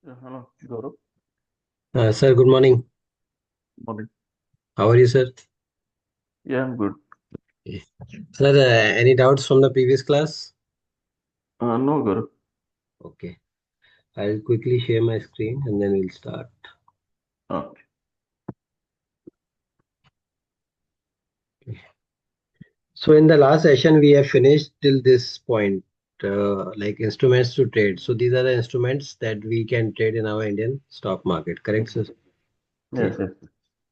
Hello, Gaurav. Sir, good morning. Morning. How are you, sir? Yeah, I'm good. Yeah. Sir, any doubts from the previous class? No, Gaurav. Okay. I'll quickly share my screen and then we'll start. Okay. So, in the last session, we have finished till this point, like instruments to trade. So, these are the instruments that we can trade in our Indian stock market, correct, Mhm. sir? Yes, Okay. yes.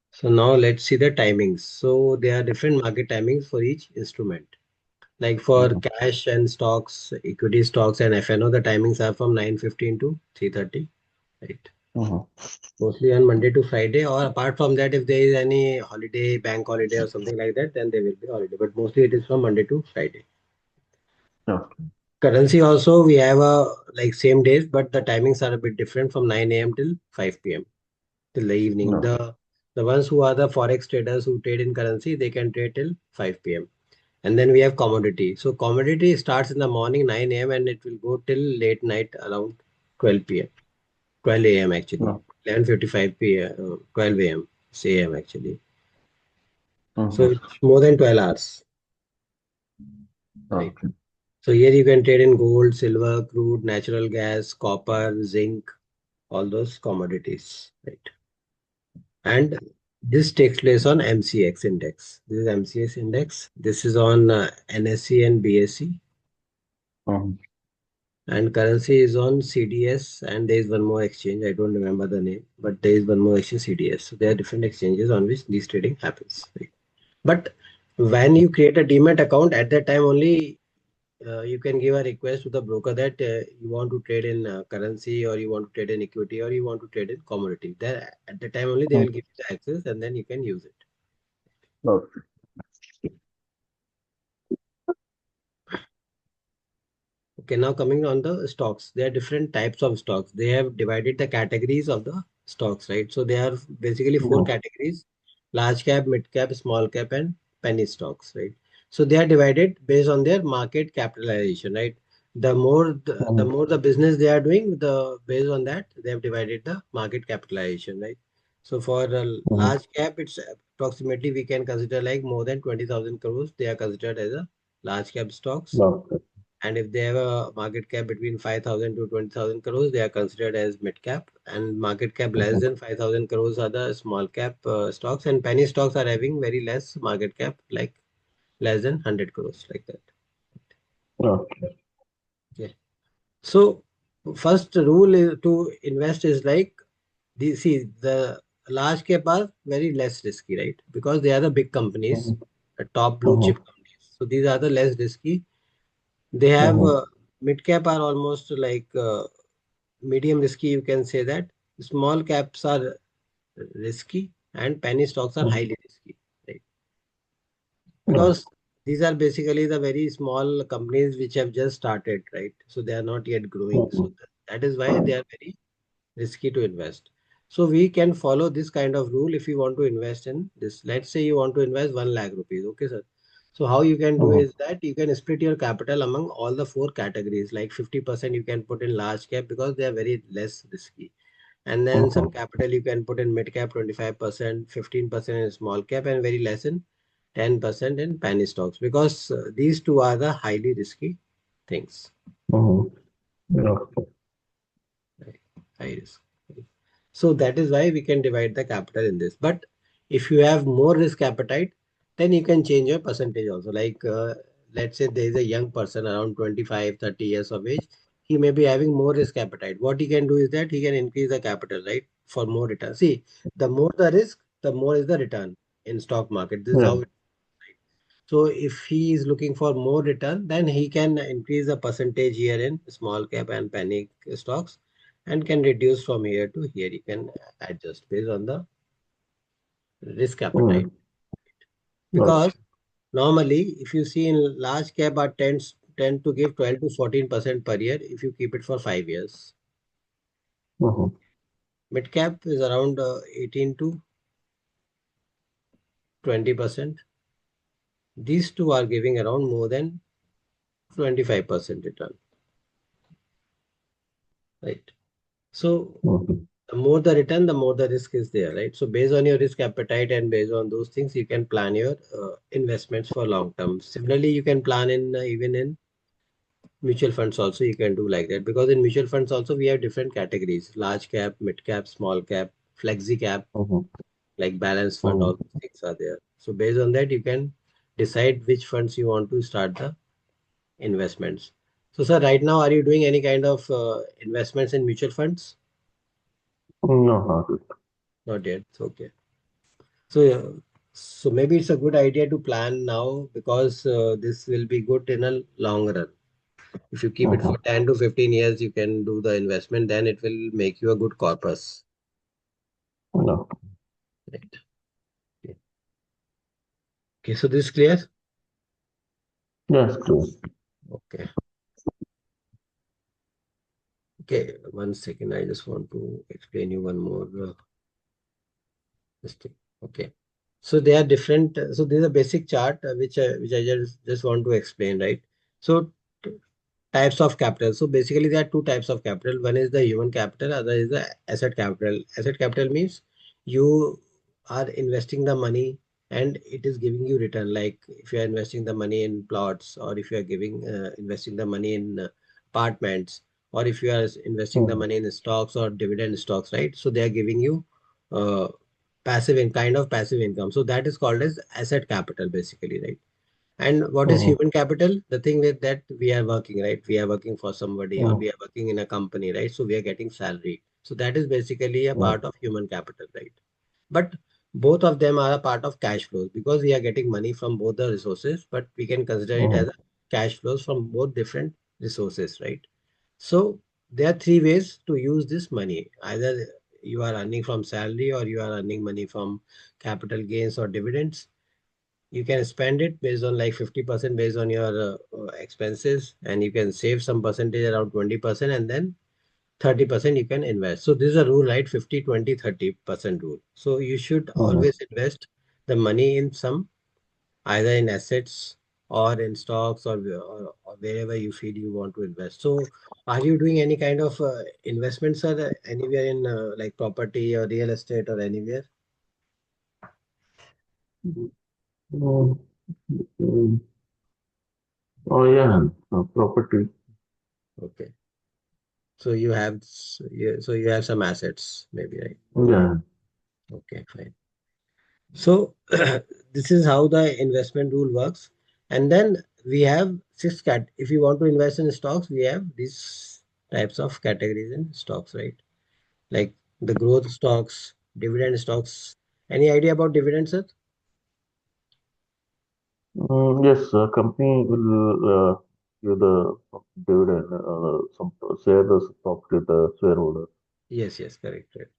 So, now let's see the timings. So, there are different market timings for each instrument. Like for Mm-hmm. cash and stocks, equity stocks and FNO, the timings are from 9:15 to 3:30. Right. Mm-hmm. Mostly on Monday to Friday, or apart from that, if there is any holiday, bank holiday or something like that, then there will be holiday. But mostly it is from Monday to Friday. Okay. Currency also we have a like same days, but the timings are a bit different from 9 a.m. till 5 p.m. till the evening. No. The ones who are the forex traders who trade in currency, they can trade till 5 p.m. And then we have commodity. So commodity starts in the morning 9 a.m. and it will go till late night around 12 p.m. 12 a.m. actually. No. 11:55 p.m. 12 a.m. AM actually. So Mm-hmm. it's more than 12 hours, right? Okay. So here you can trade in gold, silver, crude, natural gas, copper, zinc, all those commodities, right? And this takes place on MCX index. This is MCX index. This is on NSE and BSE. Mm-hmm. And currency is on CDS. And there is one more exchange. I don't remember the name, but there is one more exchange, CDS. So there are different exchanges on which this trading happens, right? But when you create a demat account, at that time only you can give a request to the broker that you want to trade in currency or you want to trade in equity or you want to trade in commodity. There at the time only they will give you the access and then you can use it. Okay. Okay, now coming on the stocks, there are different types of stocks. They have divided the categories of the stocks, right? So there are basically four Mm-hmm. categories: large cap, mid cap, small cap, and penny stocks, right? So they are divided based on their market capitalization, right? The Mm-hmm. more the business they are doing, the based on that they have divided the market capitalization, right? So for a Mm-hmm. large cap, it's approximately we can consider like more than 20,000 crores. They are considered as a large cap stocks, Okay. and if they have a market cap between 5,000 to 20,000 crores, they are considered as mid cap. And market cap less Mm-hmm. than 5,000 crores are the small cap stocks. And penny stocks are having very less market cap, like less than 100 crores, like that. Okay. Yeah. So, first rule is to invest is like, the large cap are very less risky, right? Because they are the big companies, Mm-hmm. the top blue chip Mm-hmm. companies. So, these are the less risky. They have Mm-hmm. mid cap are almost like medium risky, you can say that. Small caps are risky and penny stocks are highly risky, right? Mm-hmm. Because these are basically the very small companies which have just started, right? So they are not yet growing. So that is why they are very risky to invest. So we can follow this kind of rule if you want to invest in this. Let's say you want to invest 1 lakh rupees. Okay, sir. So how you can do Mm-hmm. is that you can split your capital among all the four categories. Like 50% you can put in large cap because they are very less risky. And then some Mm-hmm. capital you can put in mid cap 25%, 15% in small cap, and very less in 10% in penny stocks because these two are the highly risky things. Mm-hmm. Okay. Right? High risk. So that is why we can divide the capital in this. But if you have more risk appetite, then you can change your percentage also. Like let's say there is a young person around 25, 30 years of age. He may be having more risk appetite. What he can do is that he can increase the capital, right? For more return. See, the more the risk, the more is the return in stock market. This is Yeah. how it. So if he is looking for more return, then he can increase the percentage here in small cap and penny stocks and can reduce from here to here. He can adjust based on the risk appetite. Mm-hmm. Because Okay. normally, if you see in large cap are tend to give 12 to 14% per year if you keep it for 5 years. Mm-hmm. Mid cap is around 18 to 20%. These two are giving around more than 25% return, right? So mhm, the more the return, the more the risk is there, right? So based on your risk appetite and based on those things, you can plan your investments for long term. Similarly, you can plan in even in mutual funds also. You can do like that because in mutual funds also we have different categories: large cap, mid cap, small cap, flexi cap, mhm, like balance fund. All mhm. these things are there. So based on that, you can decide which funds you want to start the investments. So, sir, right now, are you doing any kind of investments in mutual funds? No, not it. Not yet. Okay. So maybe it's a good idea to plan now because this will be good in a long run. If you keep it for Mhm, 10 to 15 years, you can do the investment, then it will make you a good corpus. no. Right. Okay. Okay, so this is clear? Yes, please. Okay. Okay, one second. I just want to explain you one more this thing. Okay. So they are different. So this is a basic chart which I just want to explain, right? So types of capital. So basically, there are two types of capital. One is the human capital, other is the asset capital. Asset capital means you are investing the money and it is giving you return. Like if you are investing the money in plots, or if you are giving investing the money in apartments, or if you are investing the Mhm, money in stocks or dividend stocks, right? So they are giving you uh, passive in kind of passive income. So that is called as asset capital, basically, right? And what is mhm, human capital? The thing with that we are working, right? We are working for somebody or mhm, we are working in a company, right? So we are getting salary. So that is basically a mhm, part of human capital, right? But both of them are a part of cash flows because we are getting money from both the resources, but we can consider it as mhm, a cash flows from both different resources, right? So there are three ways to use this money. Either you are earning from salary or you are earning money from capital gains or dividends. You can spend it based on like 50% based on your expenses, and you can save some percentage around 20%, and then 30% you can invest. So this is a rule, right? 50, 20, 30% rule. So you should mhm, always invest the money in some, either in assets or in stocks, or wherever you feel you want to invest. So are you doing any kind of investments, sir, anywhere in like property or real estate or anywhere? mhm. Mm, oh, yeah, property. Okay. So you have so you have some assets, maybe, right? Yeah. Okay, fine. So this is how the investment rule works. And then we have six cat. If you want to invest in stocks, we have these types of categories in stocks, right? Like the growth stocks, dividend stocks. Any idea about dividends, sir? Yes, company will give the dividend, some share the property the shareholder. Yes, yes, correct, correct.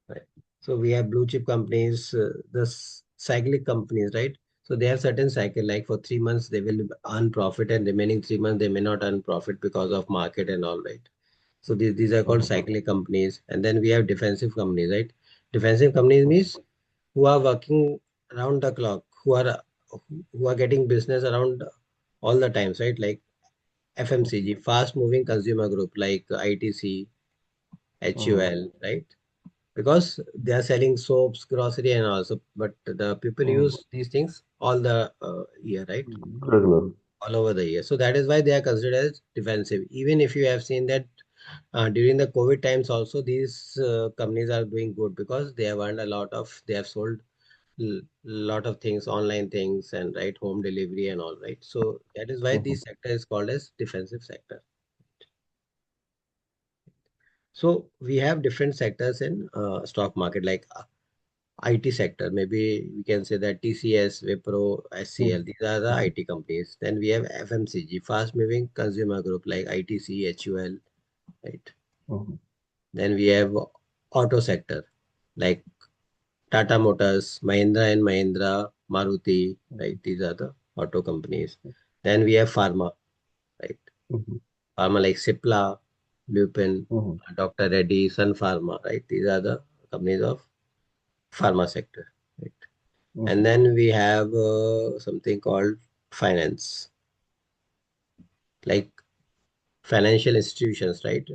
Right. So we have blue chip companies, cyclic companies, right? So they have certain cycle, like for 3 months they will earn profit, and remaining 3 months they may not earn profit because of market and all, right? So these are called Mhm, cyclic companies. And then we have defensive companies, right? Defensive companies means who are working around the clock, who are getting business around all the times, right? Like FMCG, fast moving consumer group, like ITC, mhm, HUL, right? Because they are selling soaps, grocery, and also, but the people mhm. use these things all the year, right? Regular. All over the year. So that is why they are considered as defensive. Even if you have seen that during the COVID times, also these companies are doing good because they have earned a lot of, they have sold lot of things, online things, and right, home delivery and all, right? So that is why Mhm, this sector is called as defensive sector. So we have different sectors in stock market, like IT sector. Maybe we can say that TCS, Wipro, SCL, mhm, these are the IT companies. Then we have FMCG, fast moving consumer group like ITC, HUL, right? mhm, Then we have auto sector like Tata Motors, Mahindra and Mahindra, Maruti, right? These are the auto companies. Then we have pharma, right? mhm, Pharma like Cipla, Lupin, mhm, Dr. Reddy, Sun Pharma, right? These are the companies of pharma sector, right? And mhm, then we have something called finance, like financial institutions, right?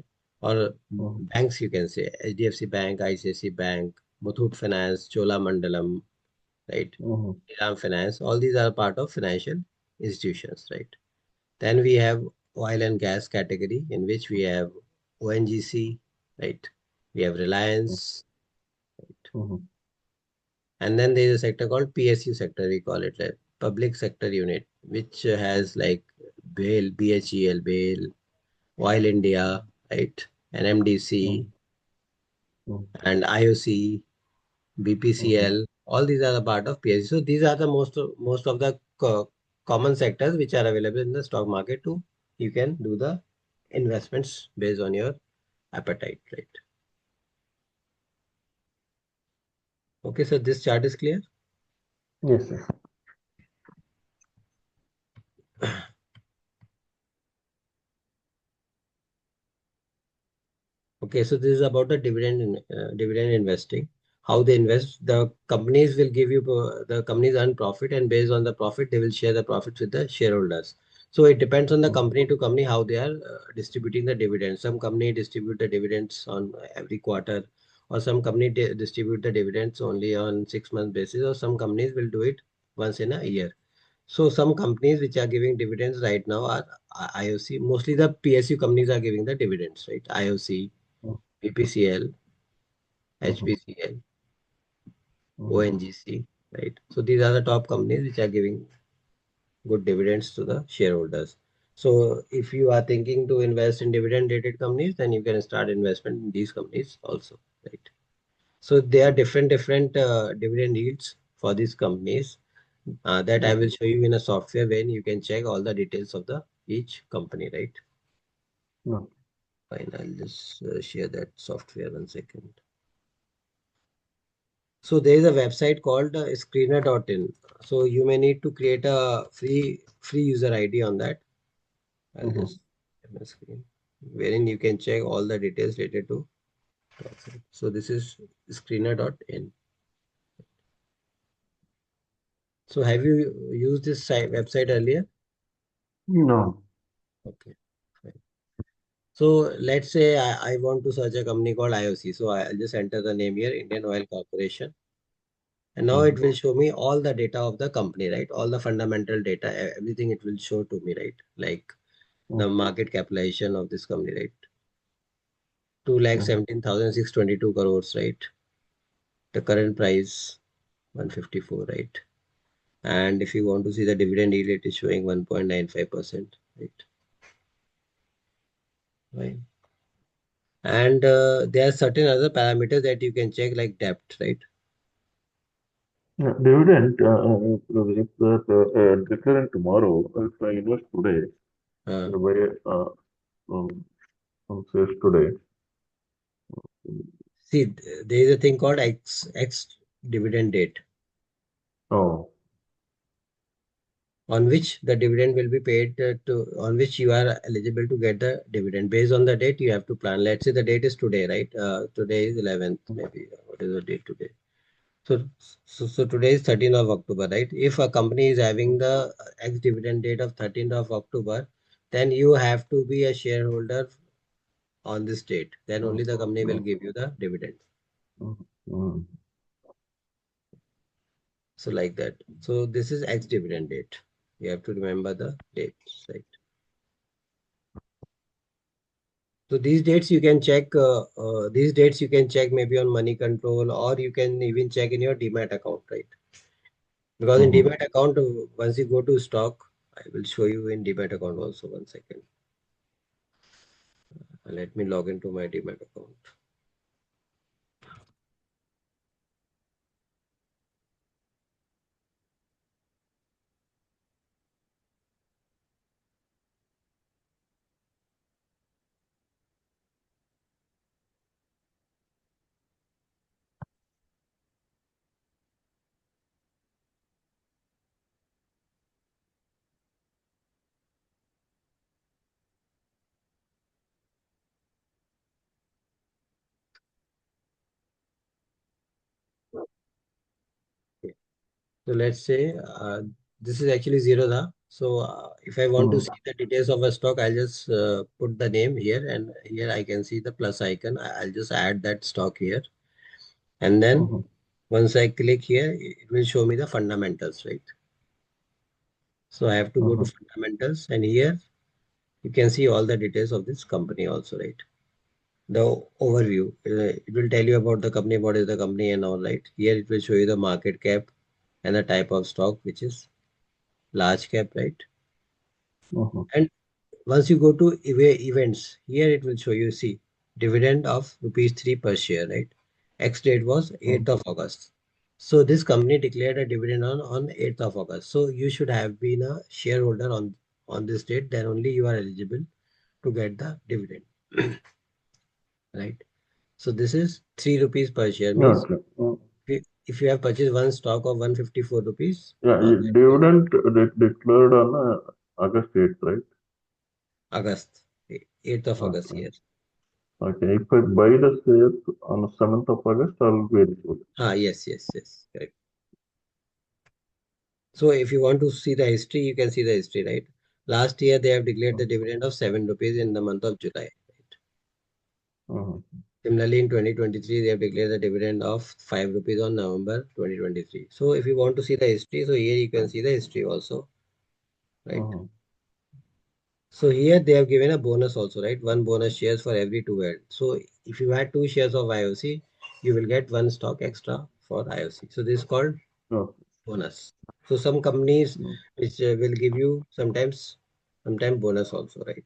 or mhm, banks you can say HDFC Bank, ICICI Bank, Muthoot Finance, Chola Mandalam, right? mhm, Ram Finance, all these are part of financial institutions, right? Then we have oil and gas category in which we have ONGC, right? We have Reliance, right? mhm, And then there is a sector called PSU sector, we call it like public sector unit, which has like BHEL, BHEL, Oil India, right? NMDC mhm, mhm, and IOC, mhm. BPCL, all these are the part of PSU. So these are the most of the common sectors which are available in the stock market to you can do the investments based on your appetite, right? Okay, so this chart is clear. Yes, yes. Okay, so this is about the dividend investing. How they invest, the companies will give you the companies earn profit, and based on the profit, they will share the profits with the shareholders. So it depends on the Mhm, company to company how they are distributing the dividends. Some company distribute the dividends on every quarter, or some company distribute the dividends only on 6 month basis, or some companies will do it once in a year. So some companies which are giving dividends right now are IOC. Mostly the PSU companies are giving the dividends, right? IOC, mhm, BPCL, mhm, HPCL, mhm, ONGC, right? So these are the top companies which are giving good dividends to the shareholders. So if you are thinking to invest in dividend rated companies, then you can start investment in these companies also, right? So there are different dividend yields for these companies that I will mhm. show you in a software when you can check all the details of the each company, right? No. Fine, I'll just share that software 1 second. So there is a website called screener.in. So you may need to create a free user ID on that. I'll Mhm. just share my screen wherein you can check all the details related to website. So this is screener.in. So have you used this website earlier? No. Okay. Fine. So let's say I want to search a company called IOC. So I'll just enter the name here, Indian Oil Corporation. And now it Mhm, will show me all the data of the company, right? All the fundamental data, everything it will show to me, right? Like the mhm, market capitalization of this company, right? Two lakh mhm, 17,622 crores, right? The current price 154, right? And if you want to see the dividend yield, it is showing 1.95%, right? Right. And there are certain other parameters that you can check, like debt, right? yeah, dividend, if that declaring tomorrow, if I invest today, Uh, by um, says today. See, there is a thing called X dividend date, Oh. on which the dividend will be paid on which you are eligible to get the dividend. Based on the date, you have to plan. Let's say the date is today, right? Today is 11th, maybe. What is the date today? So today is 13th of October, right? If a company is having the ex dividend date of 13th of October, then you have to be a shareholder on this date. Then Mhm, only the company will mhm, give you the dividend. mhm, mhm. So like that. So this is ex dividend date. You have to remember the dates, right? So these dates you can check. These dates you can check maybe on money control, or you can even check in your demat account, right? Because in Mhm. demat account, once you go to stock, I will show you in demat account also. 1 second. Let me log into my demat account. Okay. So let's say this is actually zero, the So if I want to Mhm. see the details of a stock, I'll just put the name here, and here I can see the plus icon. I'll just add that stock here. And then Mhm. once I click here, it will show me the fundamentals, right? So I have to go to Mhm. fundamentals, and here you can see all the details of this company also, right? The overview. It will tell you about the company, what is the company and all, right? Here it will show you the market cap and the type of stock, which is large cap, right? Mhm. And once you go to events, here it will show you, see, dividend of rupees 3 per share, right? X date was 8th Mhm. of August. So this company declared a dividend on 8th of August. So you should have been a shareholder on this date, then only you are eligible to get the dividend, right? So this is 3 rupees per share means Okay. if you have purchased one stock of 154 rupees Yeah, on that day, dividend declared on August 8th, right? August, 8th of August, Okay. yes. Okay. If I buy the shares on 7th of August, I'll be eligible. Yes, yes, yes, correct. So if you want to see the history, you can see the history, right? Last year they have declared the dividend of 7 rupees in the month of July. Right? Mhm. Similarly, in 2023, they have declared the dividend of 5 rupees on November 2023. So if you want to see the history, so here you can see the history also, right? Mhm. So here they have given a bonus also, right? One bonus shares for every two held. So if you had two shares of IOC, you will get one stock extra for IOC. So this is called Okay. bonus. So some companies Mhm. which will give you sometimes bonus also, right?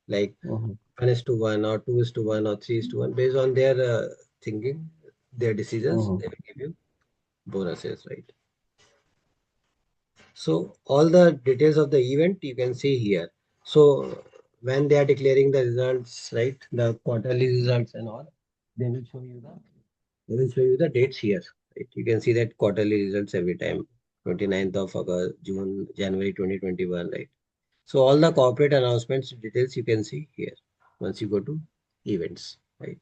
Like Mhm. 1:1 or 2:1 or 3:1 based on their thinking, their decisions, Mhm. they will give you bonuses, right? So all the details of the event you can see here. So when they are declaring the results, right, the quarterly results and all, they will show you the they will show you the dates here. Right? You can see that quarterly results every time. 29th of August, June, January 2021, right? So all the corporate announcements details you can see here once you go to events, right?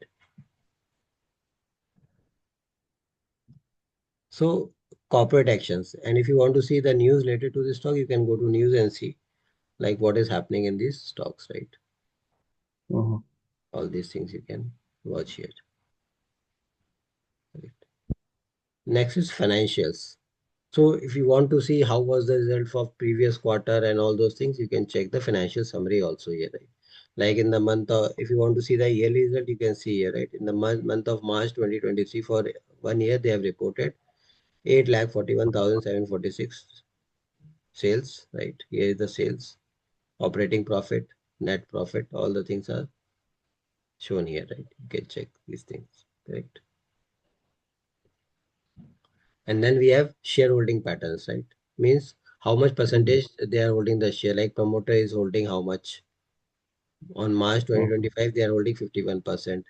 So corporate actions. And if you want to see the news related to this stock, you can go to news and see like what is happening in these stocks, right? Mhm. All these things you can watch here. Right? Next is financials. So if you want to see how was the result for previous quarter and all those things, you can check the financial summary also here, right? Like in the month of, if you want to see the yearly result, you can see here, right? In the month of March 2023 for 1 year, they have reported 8,41,746 sales, right? Here is the sales, operating profit, net profit, all the things are shown here, right? You can check these things, correct? And then we have shareholding patterns, right? Means how much Mhm. percentage they are holding the share. Like promoter is holding how much? On March Mhm. 2025, they are holding 51%.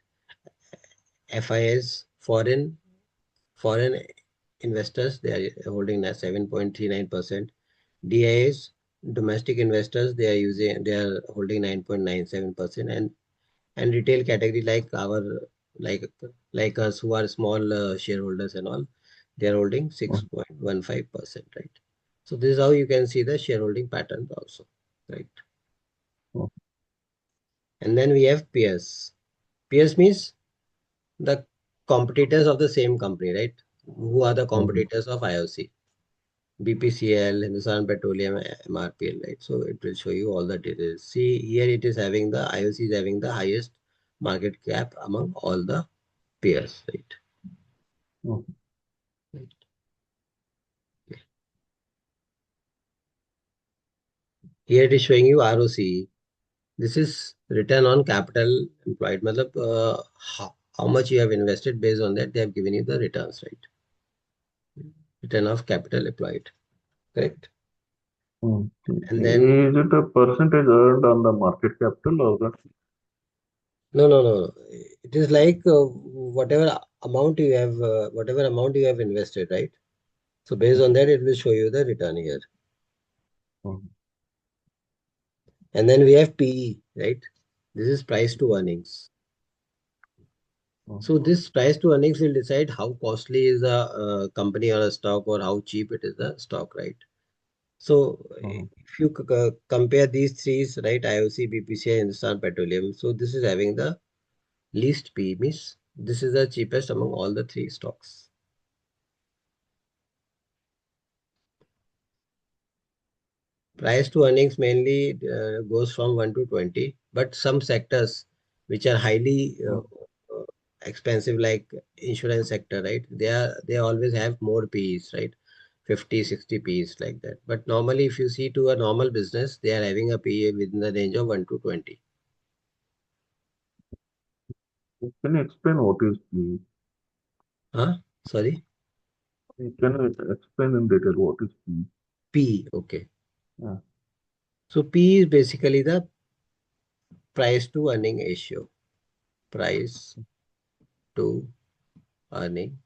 FIS, foreign investors, they are holding 7.39%. DIS, domestic investors, they are holding 9.97%. And retail category like like us who are small shareholders and all, they are holding Mhm. 6.15%, right? So this is how you can see the shareholding pattern also, right? Mhm. And then we have peers. Peers means the competitors of the same company, right? Who are the Mhm. competitors of IOC? BPCL, Hindustan Petroleum, MRPL, right? So it will show you all the details. See here, it is having the IOC is having the highest market cap among all the peers, right? Mhm. Right. Here it is showing you ROCE. This is return on capital employed. Matlab, how much you have invested based on that they have given you the returns, right? Return of capital employed, correct? Mhm. And then Is it a percentage earned on the market capital or the? no, no, no. It is like whatever amount you have invested, right? So based on that, it will show you the return here. Mhm. And then we have PE, right? This is price to earnings. Mhm. So this price to earnings will decide how costly is a company or a stock or how cheap it is the stock, right? So mhm. if you compare these three, right, IOC, BPCI, Hindustan Petroleum, so this is having the least P, means this is the cheapest among all the three stocks. Price to earnings mainly goes from 1 to 20, but some sectors which are highly expensive, like insurance sector, right? They always have more P's, right? 50, 60 P's like that. But normally, if you see to a normal business, they are having a P within the range of 1 to 20. Can you explain what is P? Huh? Sorry? Can you explain in detail what is P? P, okay. Yeah. So P is basically the price to earning ratio. Price to earning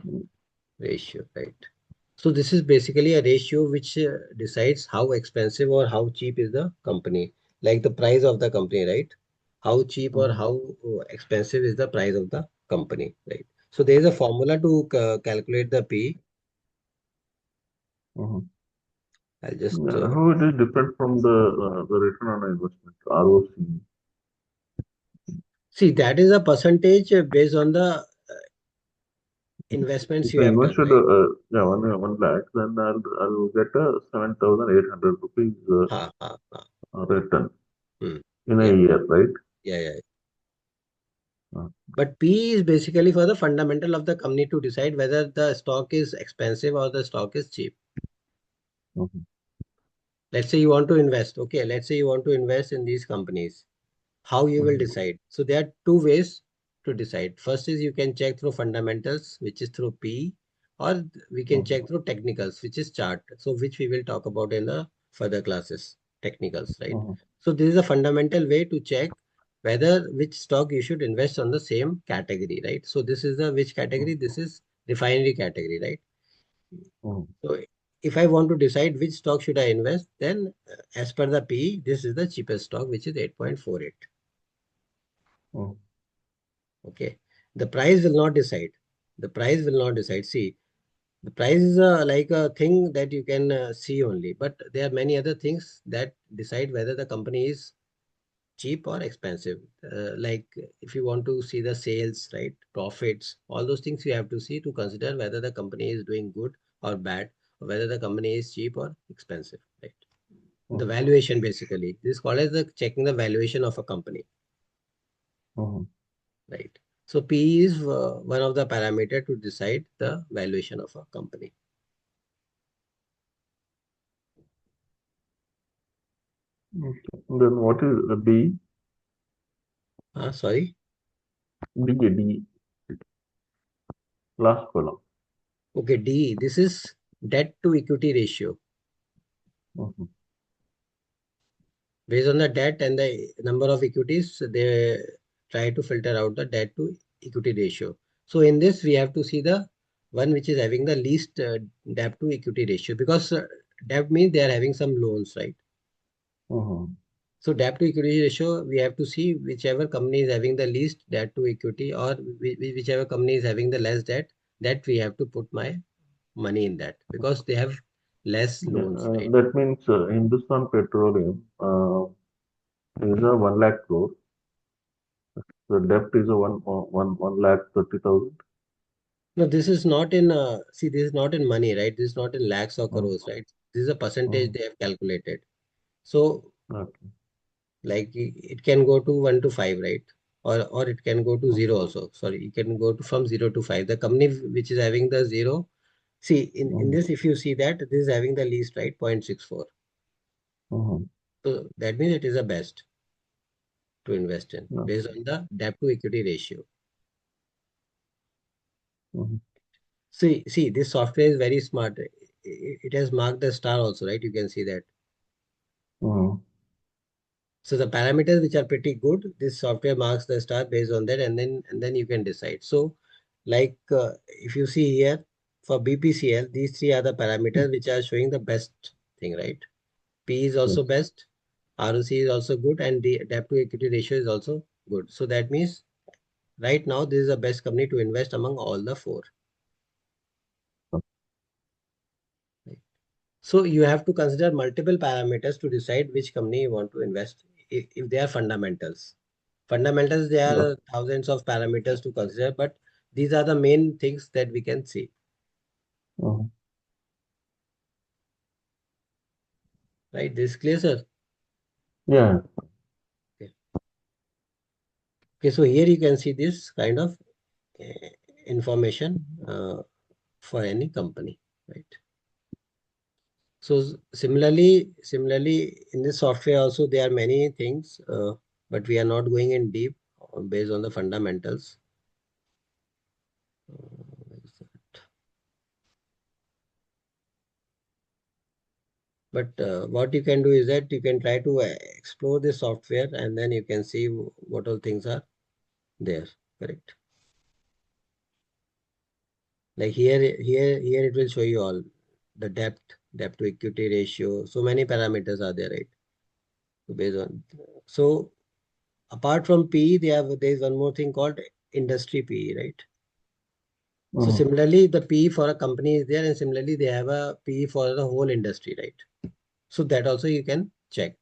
Mm, ratio, right? So this is basically a ratio which decides how expensive or how cheap is the company, like the price of the company, right? How cheap or mhm, how expensive is the price of the company, right? So there is a formula to calculate the P. mhm. I'll just Yeah, how it is different from the return on investment, ROC? see, that is a percentage based on the investments If you I have done, invested right? yeah, 1 lakh, then I'll get a 7,800 rupees Ha, ha, ha. return Hmm. in a Yeah, year, right? yeah, yeah. Uh, But P is basically for the fundamental of the company to decide whether the stock is expensive or the stock is cheap. mhm, Let's say you want to invest. Okay, let's say you want to invest in these companies. How you will mhm, decide? So there are two ways to decide. First is you can check through fundamentals, which is through P, or we can mhm, check through technicals, which is chart. So which we will talk about in the further classes, technicals, right? mhm, So this is a fundamental way to check whether which stock you should invest on the same category, right? So this is the which category? This is refinery category, right? mhm, So if I want to decide which stock should I invest, then as per the PE, this is the cheapest stock, which is 8.48. mhm, Okay. The price will not decide. The price will not decide. See, the price is like a thing that you can see only, but there are many other things that decide whether the company is cheap or expensive. Like if you want to see the sales, right, profits, all those things you have to see to consider whether the company is doing good or bad, or whether the company is cheap or expensive, right? The mhm, valuation basically. This is called as the checking the valuation of a company, mhm. right? So PE is one of the parameter to decide the valuation of a company. Okay. Then what is D? Sorry. D, last column. Okay, D. This is debt to equity ratio. Mhm, Based on the debt and the number of equities, they try to filter out the debt to equity ratio. So in this, we have to see the one which is having the least debt to equity ratio, because debt means they are having some loans, right? mhm, So debt to equity ratio, we have to see whichever company is having the least debt to equity, or whichever company is having the less debt, that we have to put my money in that, because they have less Yeah, loans, right? that means Hindustan Petroleum is a 1 lakh crore. The debt is a one lakh 30,000. No, this is not in, see, this is not in money, right? This is not in lakhs or Mhm, crores, right? This is a percentage mhm. they have calculated. So, Okay. like, it can go to 1 to 5, right? Or it can go to Mhm, 0 also. Sorry, it can go to from 0 to 5. The company which is having the 0, see, in mhm, this, if you see that, this is having the least, right? 0.64. mhm. So, that means it is the best to invest in Yeah, based on the debt to equity ratio. mhm, See, this software is very smart. It has marked the star also, right? You can see that. mhm, So the parameters which are pretty good, this software marks the star based on that, and then you can decide. So, like if you see here for BPCL, these three are the parameters which are showing the best thing, right? P is also yes. best, ROC is also good, and the debt to equity ratio is also good. So that means right now this is the best company to invest among all the four. Right? So you have to consider multiple parameters to decide which company you want to invest if they are fundamentals. Fundamentals, there Yeah. are thousands of parameters to consider, but these are the main things that we can see. Mhm. Right? This is clear, sir. Yeah. Okay. Okay, so here you can see this kind of uh, information for any company, right? So similarly, in this software also there are many things, but we are not going in deep based on the fundamentals. Where is that? But what you can do is that you can try to explore the software and then you can see what all things are there. Correct. Like here it will show you all the debt to equity ratio. So many parameters are there, right? So based on so apart from PE, there is one more thing called industry PE, right? So Mhm. similarly, the PE for a company is there, and similarly they have a PE for the whole industry, right? So that also you can check.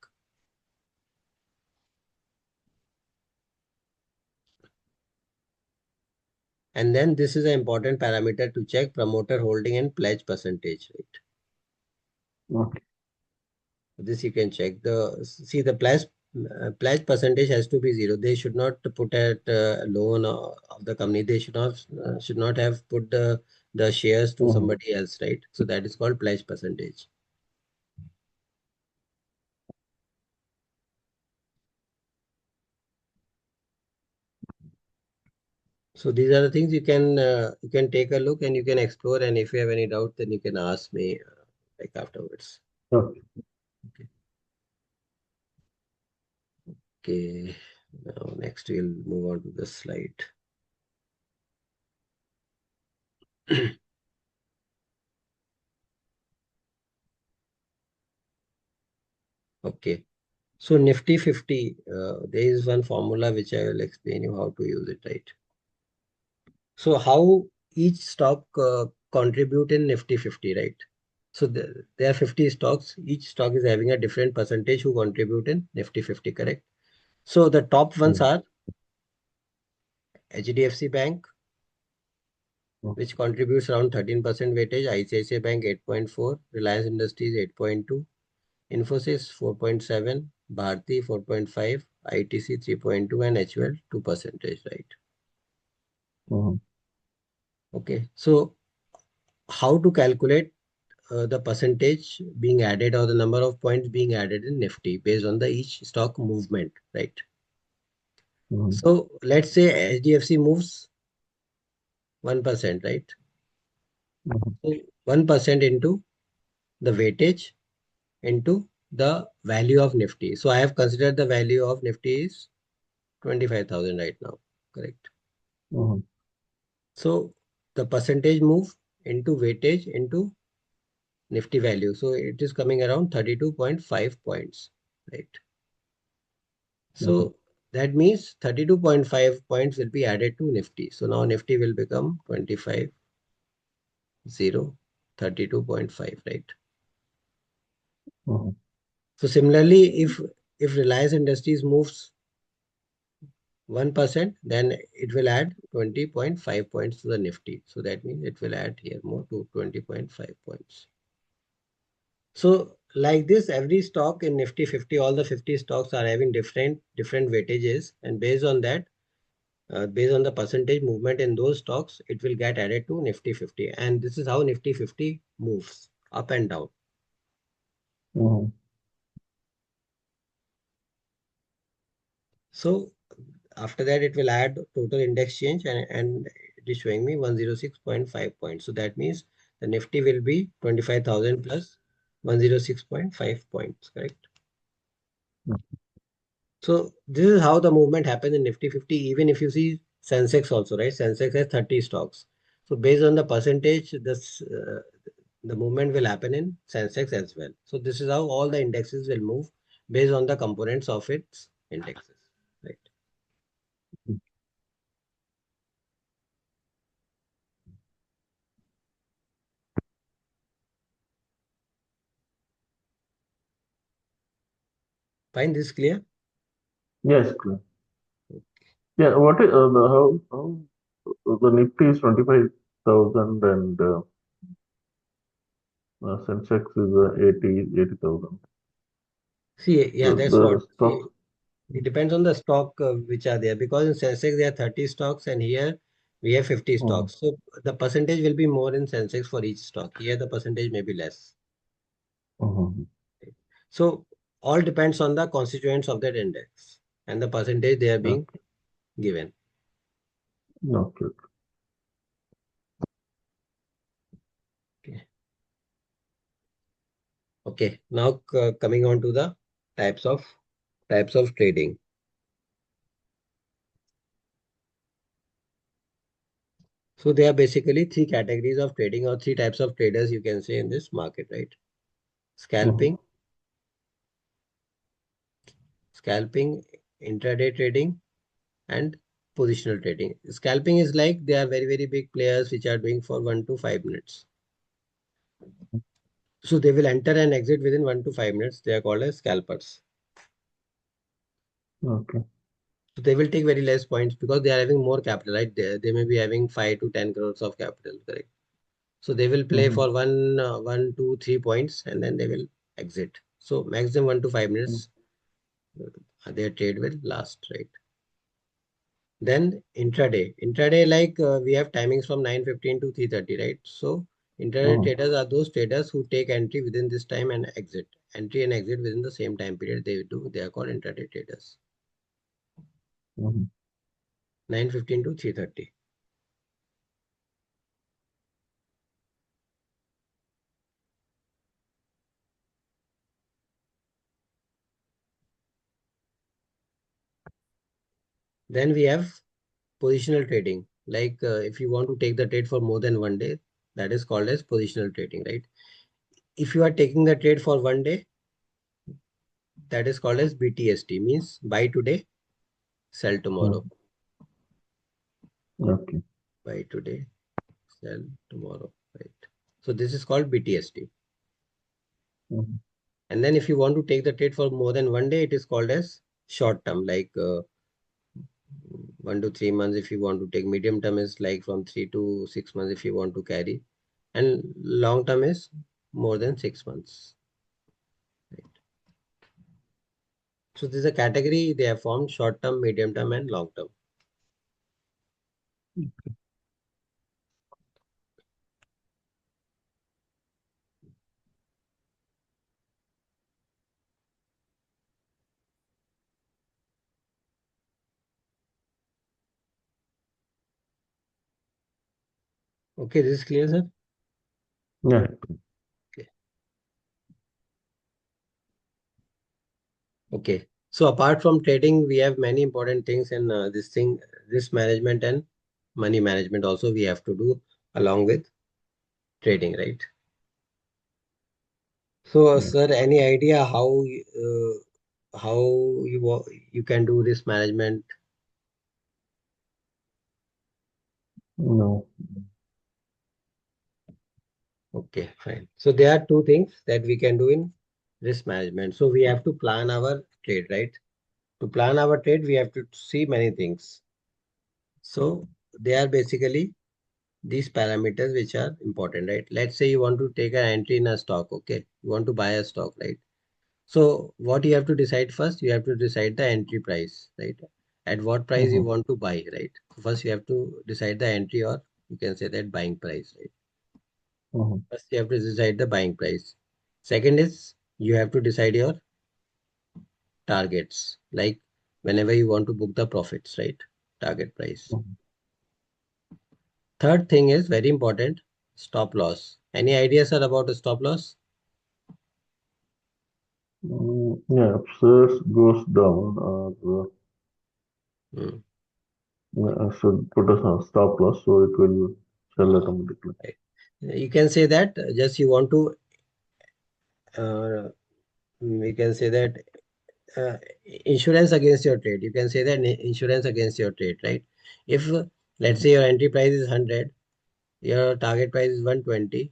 And then this is an important parameter to check promoter holding and pledge percentage, right? Okay. This you can check. The pledge percentage has to be zero. They should not put at loan of the company. They should not have put the shares to Mhm. somebody else, right? So that is called pledge percentage. So these are the things you can take a look and you can explore. And if you have any doubt, then you can ask me like afterwards. Okay. Okay. Okay. Now next we'll move on to the slide. Okay. So Nifty 50, there is one formula which I will explain you how to use it, right? So how each stock contribute in Nifty 50, right? So there are 50 stocks. Each stock is having a different percentage who contribute in Nifty 50, correct? So the top ones Mhm. are HDFC Bank, Mhm. which contributes around 13% weightage, ICICI Bank 8.4, Reliance Industries 8.2, Infosys 4.7, Bharti 4.5, ITC 3.2, and HUL 2%, right? Mhm. Okay, so how to calculate the percentage being added or the number of points being added in Nifty based on the each stock movement, right? Mhm. So let's say HDFC moves 1%, right? Mhm. So 1% into the weightage into the value of Nifty. So I have considered the value of Nifty is 25,000 right now, correct? Mhm. So the percentage move into weightage into Nifty value. So it is coming around 32.5 points, right? Okay. So that means 32.5 points will be added to Nifty. So now Nifty will become 25, 0, 32.5, right? Mhm. So similarly, if Reliance Industries moves 1%, then it will add 20.5 points to the Nifty. So that means it will add here more to 20.5 points. So like this, every stock in Nifty 50, all the 50 stocks are having different weightages, and based on that, based on the percentage movement in those stocks, it will get added to Nifty 50. And this is how Nifty 50 moves up and down. Mhm. So after that, it will add total index change and it is showing me 106.5 points. So that means the Nifty will be 25,000 plus 106.5 points, correct? So this is how the movement happens in Nifty 50. Even if you see Sensex also, right? Sensex has 30 stocks. So based on the percentage, the movement will happen in Sensex as well. So this is how all the indexes will move based on the components of its indexes, right? Fine, this is clear. Yes, clear. Yeah, what is the how the Nifty is 25,000 and Sensex is 80,000. See, yeah, that's The what. stocks. See, it depends on the stock which are there, because in Sensex there are 30 stocks and here we have 50 Mhm, stocks. So the percentage will be more in Sensex for each stock. Here the percentage may be less. mhm. So all depends on the constituents of that index and the percentage they are being Okay, given. okay. Okay. Okay. Now coming on to the types of types of trading. So there are basically three categories of trading or three types of traders you can say in this market, right? Mhm, Scalping, scalping, intraday trading, and positional trading. Scalping is like they are very, very big players which are doing for 1 to 5 minutes. So they will enter and exit within 1 to 5 minutes. They are called as scalpers. okay. So they will take very less points because they are having more capital, right? They may be having 5 to 10 crores of capital, correct? So they will play Mhm, for 1, 2, 3 points and then they will exit. So maximum 1 to 5 minutes, their trade will last, right? Then intraday. Intraday, like we have timings from 9:15 to 3:30, right? So intraday mhm, traders are those traders who take entry within this time and exit. Entry and exit within the same time period they do. They are called intraday traders. mhm. 9:15 to 3:30. Then we have positional trading. Like if you want to take the trade for more than 1 day, that is called as positional trading, right? If you are taking the trade for 1 day, that is called as BTST, means buy today, sell tomorrow. Mhm. Okay. Buy today, sell tomorrow, right? So this is called BTST. Mhm, And then if you want to take the trade for more than 1 day, it is called as short term, like 1 to 3 months. If you want to take medium term is like from 3 to 6 months if you want to carry, and long term is more than 6 months. Right? So this is a category they have formed: short term, medium term, and long term. Okay, this is clear, sir. yeah. Okay. Okay. So apart from trading, we have many important things in this thing, risk management and money management also we have to do along with trading, right? So, Yeah. sir, any idea how you can do risk management? No. Okay, fine. So there are two things that we can do in risk management. So we have to plan our trade, right? To plan our trade, we have to see many things. So they are basically these parameters which are important, right? Let's say you want to take an entry in a stock, okay? You want to buy a stock, right? So what you have to decide first, you have to decide the entry price, right? At what price you Mhm, want to buy, right? First you have to decide the entry, or you can say that buying price, right? mhm, First you have to decide the buying price. Second is you have to decide your targets, like whenever you want to book the profits, right? Target price. mhm. Third thing is very important, stop loss. Any ideas sir about a stop loss? Yeah, if shares goes down, Hmm. I should put a stop loss so it will sell Uh, automatically. right. You can say that just you want to we can say that uh, insurance against your trade. You can say that insurance against your trade, right? If let's Mhm, say your entry price is 100, your target price is 120,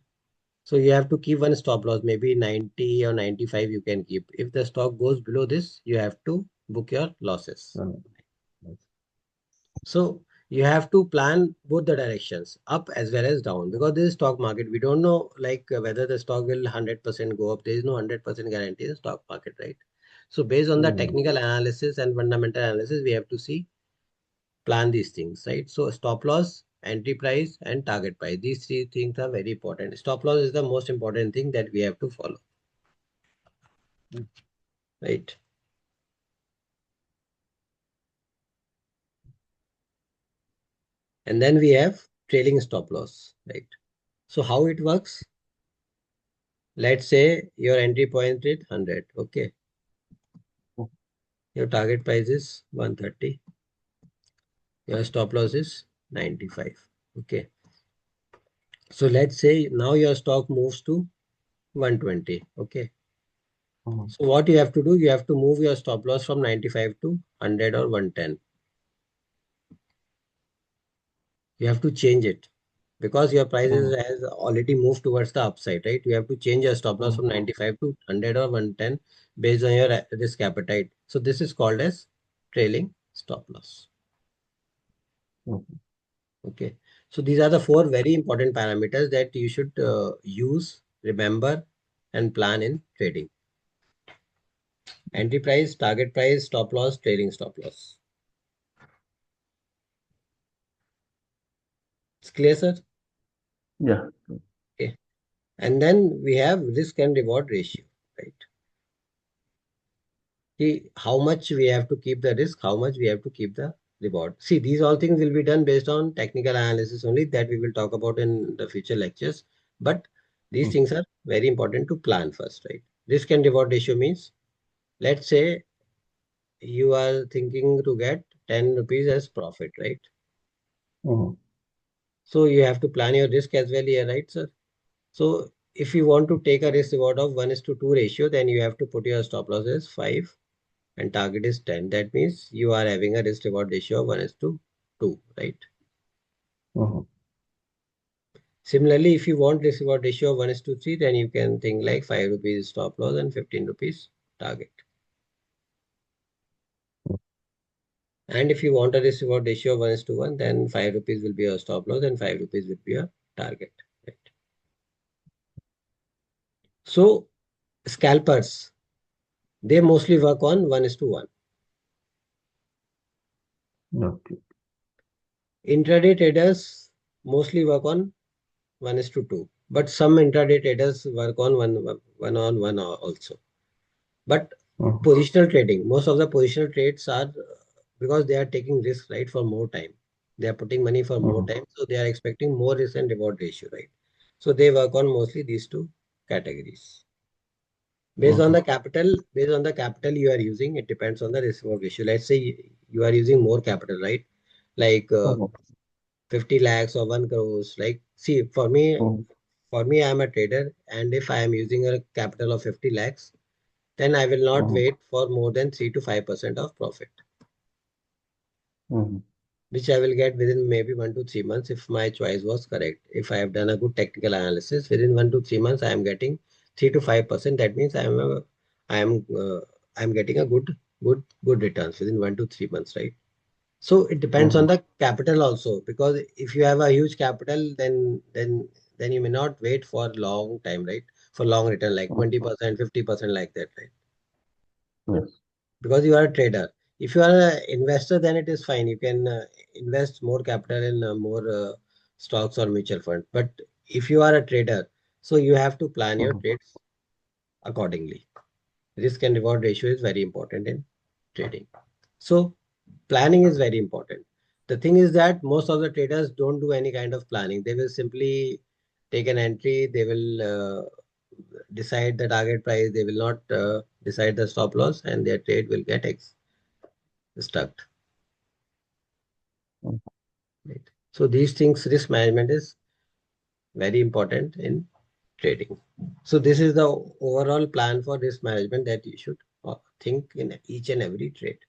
So you have to keep one stop loss, maybe 90 or 95 you can keep. If the stock goes below this, you have to book your losses. uh, yes. So you have to plan both the directions, up as well as down, because this is stock market. We don't know like whether the stock will 100% go up. There is no 100% guarantee in stock market, right? So based on the Mm, technical analysis and fundamental analysis, we have to see, plan these things, right? So stop loss, entry price, and target price. These three things are very important. Stop loss is the most important thing that we have to follow, mm, right? And then we have trailing stop loss, right? So how it works? Let's say your entry point is 100. Okay. mm, Your target price is 130. Your stop loss is 95. Okay. So let's say now your stock moves to 120. Okay. mm, So what you have to do, you have to move your stop loss from 95 to 100 or 110. You have to change it because your prices mm, has already moved towards the upside, right? You have to change your stop loss mm, from 95 to 100 or 110 based on your risk appetite. So this is called as trailing stop loss. mm. Okay. So these are the four very important parameters that you should use, remember, and plan in trading. Entry price, target price, stop loss, trailing stop loss. It's clear, sir? Yeah. Okay. And then we have risk and reward ratio, right? See how much we have to keep the risk, how much we have to keep the reward. See, these all things will be done based on technical analysis only that we will talk about in the future lectures. But these Mm, things are very important to plan first, right? Risk and reward ratio means, let's say you are thinking to get 10 rupees as profit, right? mm, So you have to plan your risk as well here, right, sir? So if you want to take a risk reward of 1 is to 2 ratio, then you have to put your stop loss as 5 and target is 10. That means you are having a risk reward ratio of 1 is to 2, right? mm, Similarly, if you want risk reward ratio of 1 is to 3, then you can think like 5 rupees stop loss and 15 rupees target. And if you want a risk reward ratio of 1 is to 1, then 5 rupees will be your stop loss and 5 rupees will be your target. Right? So scalpers, they mostly work on 1 is to 1. okay. Intraday traders mostly work on 1 is to 2. But some intraday traders work on 1 on 1 also. But Mm, positional trading, most of the positional trades are because they are taking risk, right, for more time. They are putting money for more mm, time. So they are expecting more risk and reward ratio, right? So they work on mostly these two categories. mm, Based on the capital you are using, it depends on the risk reward ratio. Let's say you are using more capital, right? Like mm, 50 lakhs or 1 crores. Like, see, mm, for me, I am a trader, and if I am using a capital of 50 lakhs, then I will not mm, wait for more than 3 to 5% of profit, mm, which I will get within maybe 1 to 3 months if my choice was correct. If I have done a good technical analysis, within 1 to 3 months, I am getting 3 to 5%. That means I am, I am getting a good returns within 1 to 3 months, right? So it depends on mm, the capital also, because if you have a huge capital, then you may not wait for long time, right? For long return, like mm. 20%, 50% like that, right? Yes. Because you are a trader. If you are an investor, then it is fine. You can invest more capital in more stocks or mutual fund. But if you are a trader, so you have to plan your Mm, trades accordingly. Risk and reward ratio is very important in trading. So planning is very important. The thing is that most of the traders don't do any kind of planning. They will simply take an entry. They will decide the target price. They will not decide the stop loss, and their trade will get stuck. mm. Right? So these things, risk management is very important in trading. So this is the overall plan for risk management that you should think in each and every trade.